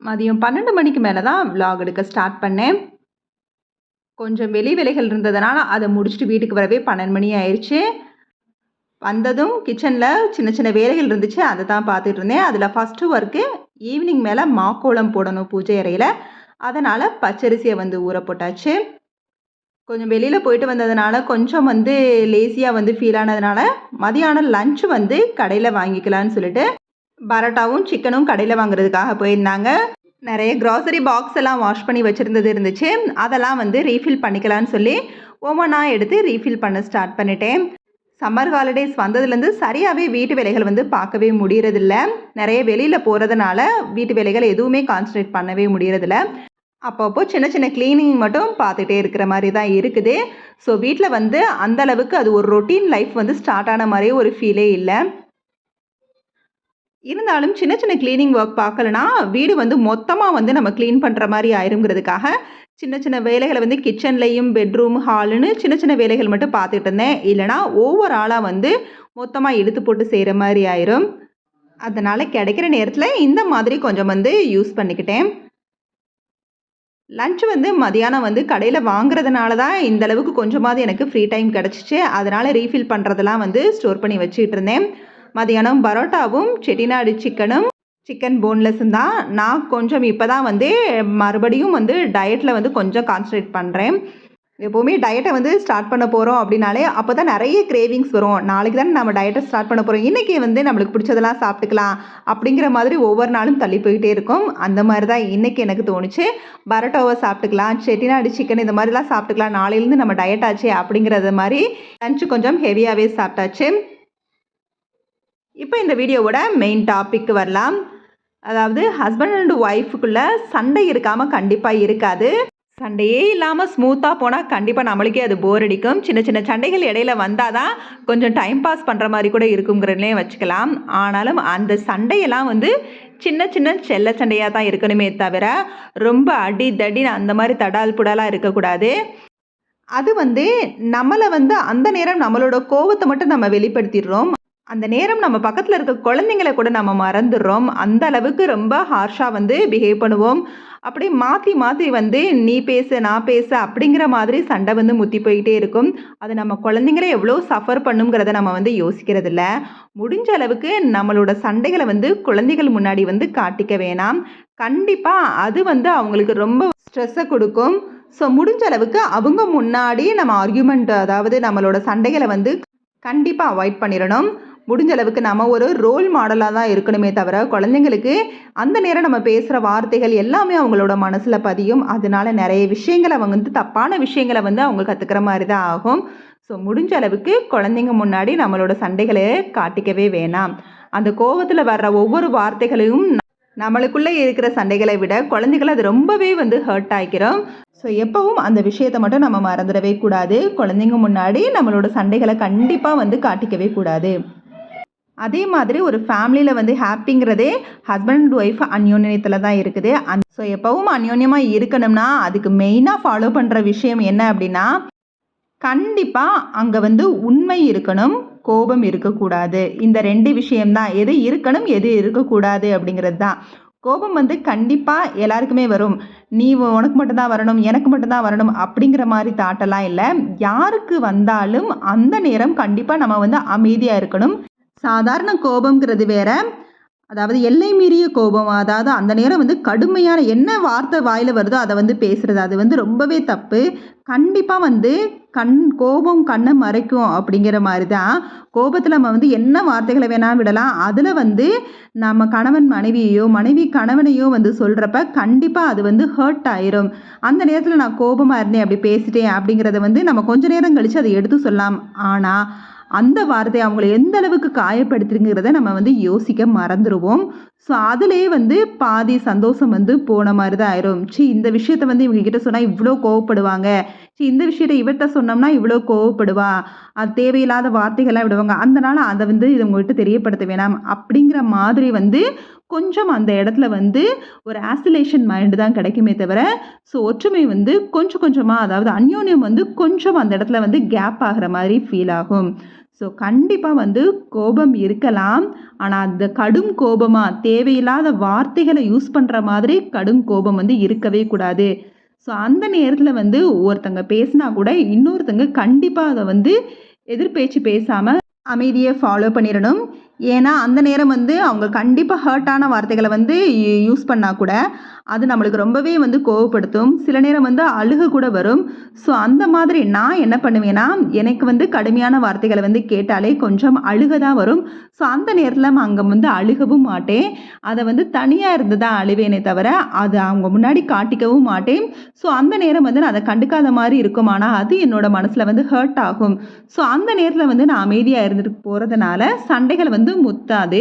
மதியம் 12 மணிக்கு மேல தான் விளாக் எடுக்க ஸ்டார்ட் பண்ணேன். கொஞ்சம் வெளி வேலைகள் இருந்ததுனால, அத முடிச்சுட்டு வீட்டுக்கு வரவே 12 மணி ஆயிருச்சு. வந்ததும் கிச்சன்ல சின்ன சின்ன வேலைகள் இருந்துச்சு. அத தான் பார்த்துட்டு இருந்தேன். அதில ஃபர்ஸ்ட்டு ஒர்க்கு ஈவினிங் மேல மாக்கோலம் போடணும் பூஜை அறையில. அதனால பச்சரிசிய வந்து ஊற போட்டாச்சு. கொஞ்சம் வெளியில போயிட்டு வந்ததுனால, கொஞ்சம் வந்து லேசியா வந்து ஃபீல் ஆனதுனால, மதியானம் லஞ்ச் வந்து கடையில வாங்கிக்கலான்னு சொல்லிட்டு, பரோட்டாவும், சிக்கனும் கடையில வாங்குறதுக்காக போயிருந்தாங்க. நெறைய கிராசரி பாக்ஸ் எல்லாம் வாஷ் பண்ணி வச்சிருந்தது இருந்துச்சு. அதெல்லாம் வந்து ரீஃபில் பண்ணிக்கலான்னு சொல்லி, ஒவ்வொன்னா எடுத்து ரீஃபில் பண்ண ஸ்டார்ட் பண்ணிட்டேன். சம்மர் ஹாலிடேஸ் வந்ததுலேருந்து சரியாவே வீட்டு வேலைகள் வந்து பார்க்கவே முடியறதில்ல. நெறைய வெளியில போறதுனால, வீட்டு வேலைகள் எதுவுமே கான்சன்ட்ரேட் பண்ணவே முடியறதில்ல. அப்பப்போ சின்ன சின்ன கிளீனிங் மட்டும் பார்த்துட்டே இருக்கிற மாரி தான் இருக்குது. ஸோ வீட்ல வந்து அந்த அளவுக்கு அது ஒரு ரொட்டீன் லைஃப் வந்து ஸ்டார்ட் ஆன மாரியே ஒரு ஃபீலே இல்ல. இருந்தாலும் சின்ன சின்ன கிளீனிங் ஒர்க் பார்க்கலனா, வீடு வந்து மொத்தமா வந்து நம்ம கிளீன் பண்ற மாரி ஆயிருங்கிறதுக்காக, சின்ன சின்ன வேலைகள வந்து கிச்சன்லயும், பெட்ரூம், ஹால்னு சின்ன சின்ன வேலைகள் மட்டும் பார்த்துட்டு இருந்தேன். இல்லனா ஓவராலா வந்து மொத்தமா இழுத்து போட்டு செய்ற மாரி ஆயிரும். அதனால கிடைக்கிற நேரத்தில இந்த மாதிரி கொஞ்சம் வந்து யூஸ் பண்ணிக்கிட்டேன். லஞ்ச் வந்து மதியானம் வந்து கடையில வாங்குறதுனால தான் இந்த அளவுக்கு கொஞ்சமாவது எனக்கு ஃப்ரீ டைம் கிடச்சிச்சு. அதனால ரீஃபில் பண்ணுறதெல்லாம் வந்து ஸ்டோர் பண்ணி வச்சுட்டு இருந்தேன். மதியானம் பரோட்டாவும், செட்டிநாடு சிக்கனும், சிக்கன் போன்லெஸ்ஸும் தான். நான் கொஞ்சம் இப்போ தான் வந்து மறுபடியும் வந்து டயட்டில் வந்து கொஞ்சம் கான்சன்ட்ரேட் பண்ணுறேன். எப்போவுமே டயட்டை வந்து ஸ்டார்ட் பண்ண போகிறோம் அப்படின்னாலே அப்போ தான் நிறைய கிரேவிங்ஸ் வரும். நாளைக்கு தானே நம்ம டயட்டை ஸ்டார்ட் பண்ண போகிறோம், இன்றைக்கி வந்து நம்மளுக்கு பிடிச்சதெல்லாம் சாப்பிட்டுக்கலாம் அப்படிங்கிற மாதிரி ஒவ்வொரு நாளும் தள்ளி போயிட்டே இருக்கும். அந்த மாதிரி தான் இன்றைக்கி எனக்கு தோணுச்சு. பரோட்டாவை சாப்பிட்டுக்கலாம், செட்டிநாடு சிக்கன் இந்த மாதிரிலாம் சாப்பிட்டுக்கலாம், நாளையிலேருந்து நம்ம டயட் ஆச்சு அப்படிங்கிறது மாதிரி லஞ்சு கொஞ்சம் ஹெவியாகவே சாப்பிட்டாச்சு. இப்போ இந்த வீடியோவோட மெயின் டாபிக் வரலாம். அதாவது ஹஸ்பண்ட் அண்ட் ஒய்ஃபுக்குள்ளே சண்டை இருக்காமல் கண்டிப்பாக இருக்காது. சண்டையே இல்லாமல் ஸ்மூத்தாக போனால் கண்டிப்பாக நம்மளுக்கே அது போர் அடிக்கும். சின்ன சின்ன சண்டைகள் இடையில வந்தால் தான் கொஞ்சம் டைம் பாஸ் பண்ணுற மாதிரி கூட இருக்குங்கிறதுலே வச்சுக்கலாம். ஆனாலும் அந்த சண்டையெல்லாம் வந்து சின்ன சின்ன செல்ல சண்டையாக தான் இருக்கணுமே தவிர ரொம்ப அடி தடின்னு அந்த மாதிரி தடால் புடாலாக இருக்கக்கூடாது. அது வந்து நம்மளை வந்து அந்த நேரம் நம்மளோட கோவத்தை மட்டும் நம்ம வெளிப்படுத்திடுறோம். அந்த நேரம் நம்ம பக்கத்தில் இருக்க குழந்தைங்களை கூட நம்ம மறந்துடுறோம். அந்த அளவுக்கு ரொம்ப ஹார்ஷாக வந்து பிஹேவ் பண்ணுவோம். அப்படி மாற்றி மாற்றி வந்து நீ பேசு நான் பேச அப்படிங்கிற மாதிரி சண்டை வந்து முத்தி போயிட்டே இருக்கும். அது நம்ம குழந்தைங்கள எவ்வளோ சஃபர் பண்ணுங்கிறத நம்ம வந்து யோசிக்கிறதில்ல. முடிஞ்ச அளவுக்கு நம்மளோட சண்டைகளை வந்து குழந்தைகள் முன்னாடி வந்து காட்டிக்க வேணாம். கண்டிப்பாக அது வந்து அவங்களுக்கு ரொம்ப ஸ்ட்ரெஸ்ஸை கொடுக்கும். ஸோ முடிஞ்ச அளவுக்கு அவங்க முன்னாடி நம்ம ஆர்கியூமெண்ட், அதாவது நம்மளோட சண்டைகளை வந்து கண்டிப்பாக அவாய்ட் பண்ணிடணும். முடிஞ்ச அளவுக்கு நம்ம ஒரு ரோல் மாடலாக தான் இருக்கணுமே தவிர குழந்தைங்களுக்கு அந்த நேரம் நம்ம பேசுகிற வார்த்தைகள் எல்லாமே அவங்களோட மனசில் பதியும். அதனால நிறைய விஷயங்கள் அவங்க வந்து தப்பான விஷயங்களை வந்து அவங்க கற்றுக்கிற மாதிரி தான் ஆகும். ஸோ முடிஞ்ச அளவுக்கு குழந்தைங்க முன்னாடி நம்மளோட சண்டைகளை காட்டிக்கவே வேணாம். அந்த கோபத்தில் வர்ற ஒவ்வொரு வார்த்தைகளையும் நம்மளுக்குள்ளே இருக்கிற சண்டைகளை விட குழந்தைகளை அது ரொம்பவே வந்து ஹர்ட் ஆகிக்கிறோம். ஸோ எப்பவும் அந்த விஷயத்தை மட்டும் நம்ம மறந்துடவே கூடாது. குழந்தைங்க முன்னாடி நம்மளோட சண்டைகளை கண்டிப்பாக வந்து காட்டிக்கவே கூடாது. அதே மாதிரி ஒரு ஃபேமிலியில் வந்து ஹாப்பிங்கிறதே ஹஸ்பண்ட் அண்ட் ஒய்ஃப் அந்யோன்யத்தில் தான் இருக்குது. ஸோ எப்பவும் அந்யோன்யமாக இருக்கணும்னா அதுக்கு மெயினாக ஃபாலோ பண்ணுற விஷயம் என்ன அப்படின்னா, கண்டிப்பாக அங்கே வந்து உண்மை இருக்கணும், கோபம் இருக்கக்கூடாது. இந்த 2 விஷயம்தான். எது இருக்கணும், எது இருக்கக்கூடாது அப்படிங்கிறது தான். கோபம் வந்து கண்டிப்பாக எல்லாருக்குமே வரும். நீ உனக்கு மட்டும்தான் வரணும், எனக்கு மட்டும்தான் வரணும் அப்படிங்கிற மாதிரி தாட்டெல்லாம் இல்லை. யாருக்கு வந்தாலும் அந்த நேரம் கண்டிப்பாக நம்ம வந்து அமைதியாக இருக்கணும். சாதாரண கோபம்ங்கிறது வேற, அதாவது எல்லை மீறிய கோபம். அதாவது அந்த நேரம் வந்து கடுமையான என்ன வார்த்தை வாயில் வருதோ அதை வந்து பேசுகிறது, அது வந்து ரொம்பவே தப்பு. கண்டிப்பாக வந்து கோபம் கண்ணை மறைக்கும் அப்படிங்கிற மாதிரி தான். கோபத்தில் நம்ம வந்து என்ன வார்த்தைகளை வேணால் விடலாம். அதில் வந்து நம்ம கணவன் மனைவியையோ மனைவி கணவனையோ வந்து சொல்கிறப்ப கண்டிப்பாக அது வந்து ஹர்ட் ஆயிரும். அந்த நேரத்தில் நான் கோபமாக இருந்தேன், அப்படி பேசிட்டேன் அப்படிங்கிறத வந்து நம்ம கொஞ்ச நேரம் கழித்து அதை எடுத்து சொல்லலாம். ஆனால் அந்த வார்த்தை அவங்கள எந்த அளவுக்கு காயப்படுத்துங்கிறத நம்ம வந்து யோசிக்க மறந்துடுவோம். ஸோ அதிலே வந்து பாதி சந்தோஷம் வந்து போன மாதிரி தான் ஆயிரும். இந்த விஷயத்த வந்து இவங்க கிட்ட சொன்னால் இவ்வளோ கோவப்படுவாங்க, இந்த விஷயத்த இவர்கிட்ட சொன்னோம்னா இவ்வளோ கோவப்படுவா, அது தேவையில்லாத வார்த்தைகள்லாம் விடுவாங்க, அதனால அதை வந்து இது உங்கள்கிட்ட தெரியப்படுத்த வேணாம் அப்படிங்கிற மாதிரி வந்து கொஞ்சம் அந்த இடத்துல வந்து ஒரு ஆசிலேஷன் மைண்டு தான் கிடைக்குமே தவிர, ஸோ ஒற்றுமை வந்து கொஞ்சம் கொஞ்சமாக, அதாவது அந்யோன்யம் வந்து கொஞ்சம் அந்த இடத்துல வந்து கேப் ஆகிற மாதிரி ஃபீல் ஆகும். ஸோ கண்டிப்பாக வந்து கோபம் இருக்கலாம். ஆனால் அந்த கடும் கோபமாக தேவையில்லாத வார்த்தைகளை யூஸ் பண்ணுற மாதிரி கடும் கோபம் வந்து இருக்கவே கூடாது. ஸோ அந்த நேரத்தில் வந்து ஒருத்தங்க பேசினா கூட இன்னொருத்தங்க கண்டிப்பாக அதை வந்து எதிர்பேச்சு பேசாமல் அமைதியை ஃபாலோ பண்ணிடணும். ஏன்னா அந்த நேரம் வந்து அவங்க கண்டிப்பாக ஹர்ட்டான வார்த்தைகளை வந்து யூஸ் பண்ணால் கூட அது நம்மளுக்கு ரொம்பவே வந்து கோவப்படுத்தும். சில நேரம் வந்து அழுக கூட வரும். ஸோ அந்த மாதிரி நான் என்ன பண்ணுவேன்னா, எனக்கு வந்து கடுமையான வார்த்தைகளை வந்து கேட்டாலே கொஞ்சம் அழுக தான் வரும். ஸோ அந்த நேரத்தில் அங்கே வந்து அழுகவும் மாட்டேன். அதை வந்து தனியாக இருந்து தான் அழுவேனே தவிர அது அவங்க முன்னாடி காட்டிக்கவும் மாட்டேன். ஸோ அந்த நேரம் வந்து நான் அதை கண்டுக்காத மாதிரி இருக்கும். ஆனால் அது என்னோட மனசில் வந்து ஹர்ட் ஆகும். ஸோ அந்த நேரத்தில் வந்து நான் அமைதியாக இருந்துட்டு போகிறதுனால சண்டைகள் வந்து முத்தாது.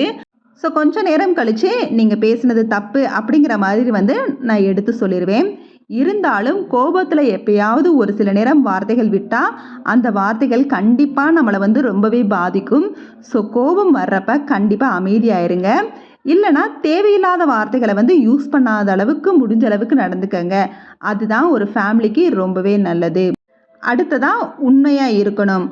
ஸோ கொஞ்சம் நேரம் கழித்து நீங்கள் பேசுனது தப்பு அப்படிங்கிற மாதிரி வந்து நான் எடுத்து சொல்லிடுவேன். இருந்தாலும் கோபத்தில் எப்பயாவது ஒரு சில நேரம் வார்த்தைகள் விட்டால் அந்த வார்த்தைகள் கண்டிப்பாக நம்மளை வந்து ரொம்பவே பாதிக்கும். ஸோ கோபம் வர்றப்ப கண்டிப்பாக அமைதியாயிருங்க. இல்லைனா தேவையில்லாத வார்த்தைகளை வந்து யூஸ் பண்ணாத அளவுக்கு முடிஞ்ச அளவுக்கு நடந்துக்கங்க. அதுதான் ஒரு ஃபேமிலிக்கு ரொம்பவே நல்லது. அடுத்ததாக உண்மையாக இருக்கணும்.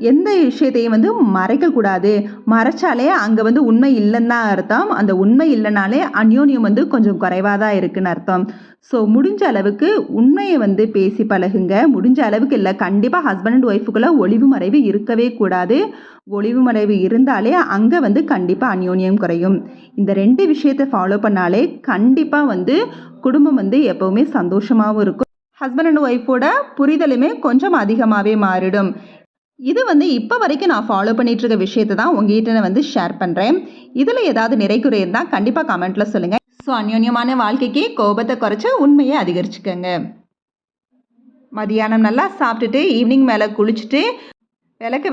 எந்த விஷயத்தையும் வந்து மறைக்கக்கூடாது. மறைச்சாலே அங்கே வந்து உண்மை இல்லைன்னு தான் அர்த்தம். அந்த உண்மை இல்லைனாலே அந்யோன்யம் வந்து கொஞ்சம் குறைவாக தான் இருக்குன்னு அர்த்தம். ஸோ முடிஞ்ச அளவுக்கு உண்மையை வந்து பேசி பழகுங்க. முடிஞ்ச அளவுக்கு இல்லை, கண்டிப்பாக ஹஸ்பண்ட் அண்ட் ஒய்ஃபுக்குள்ளே ஒளிவு மறைவு இருக்கவே கூடாது. ஒளிவு மறைவு இருந்தாலே அங்கே வந்து கண்டிப்பாக அந்யோன்யம் குறையும். இந்த 2 விஷயத்தை ஃபாலோ பண்ணாலே கண்டிப்பாக வந்து குடும்பம் வந்து எப்போவுமே சந்தோஷமாகவும் இருக்கும். ஹஸ்பண்ட் அண்ட் ஒய்ஃபோட புரிதலுமே கொஞ்சம் அதிகமாகவே மாறிடும். இது வந்து இப்போ வரைக்கும் நான் ஃபாலோ பண்ணிட்டு இருக்க விஷயத்தை தான் உங்ககிட்ட நான் வந்து ஷேர் பண்ணுறேன். இதில் ஏதாவது நிறைகுறை இருந்தால் கண்டிப்பாக கமெண்ட்டில் சொல்லுங்கள். ஸோ அந்யோன்யமான வாழ்க்கைக்கு கோபத்தை குறைச்சி உண்மையை அதிகரிச்சுக்கோங்க. மதியானம் நல்லா சாப்பிட்டுட்டு ஈவினிங் மேலே குளிச்சுட்டு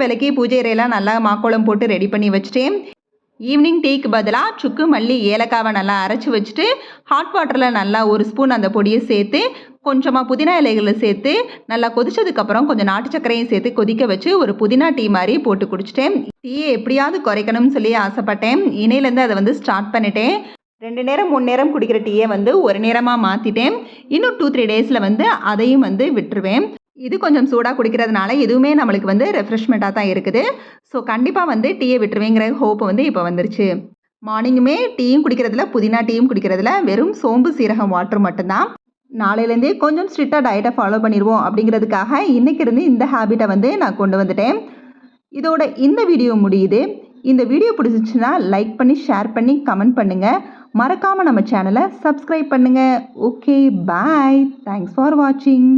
விளக்கி பூஜை அறையெல்லாம் நல்லா மாக்கோளம் போட்டு ரெடி பண்ணி வச்சுட்டேன். ஈவினிங் டீக்கு பதிலாக சுக்கு மல்லி ஏலக்காவை நல்லா அரைச்சி வச்சுட்டு ஹாட் வாட்டரில் நல்லா 1 ஸ்பூன் அந்த பொடியை சேர்த்து கொஞ்சமாக புதினா இலைகளை சேர்த்து நல்லா கொதிச்சதுக்கப்புறம் கொஞ்சம் நாட்டு சர்க்கரையும் சேர்த்து கொதிக்க வச்சு ஒரு புதினா டீ மாதிரி போட்டு குடிச்சிட்டேன். டீயை எப்படியாவது குறைக்கணும்னு சொல்லி ஆசைப்பட்டேன். இணையிலேருந்து அதை வந்து ஸ்டார்ட் பண்ணிட்டேன். 2 நேரம் 3 நேரம் குடிக்கிற டீயை வந்து 1 நேரமாக மாற்றிட்டேன். இன்னும் 2-3 டேஸில் வந்து அதையும் வந்து விட்டுருவேன். இது கொஞ்சம் சூடாக குடிக்கிறதுனால எதுவுமே நம்மளுக்கு வந்து ரெஃப்ரெஷ்மெண்ட்டாக தான் இருக்குது. ஸோ கண்டிப்பாக வந்து டீயை விட்டுருவேங்கிற ஹோப் வந்து இப்போ வந்துருச்சு. மார்னிங்குமே டீயும் குடிக்கிறதுல புதினா டீயும் குடிக்கிறதுல வெறும் சோம்பு சீரகம் வாட்டர் மட்டும்தான். நாளையிலேருந்தே கொஞ்சம் ஸ்ட்ரிக்டாக டயட்டை ஃபாலோ பண்ணிடுவோம் அப்படிங்கிறதுக்காக இன்றைக்கி இருந்து இந்த ஹேபிட்டை வந்து நான் கொண்டு வந்துட்டேன். இதோட இந்த வீடியோ முடியுது. இந்த வீடியோ பிடிச்சிச்சுன்னா லைக் பண்ணி ஷேர் பண்ணி கமெண்ட் பண்ணுங்கள். மறக்காமல் நம்ம சேனலை சப்ஸ்கிரைப் பண்ணுங்கள். Okay, bye. தேங்க்ஸ் ஃபார் வாட்சிங்.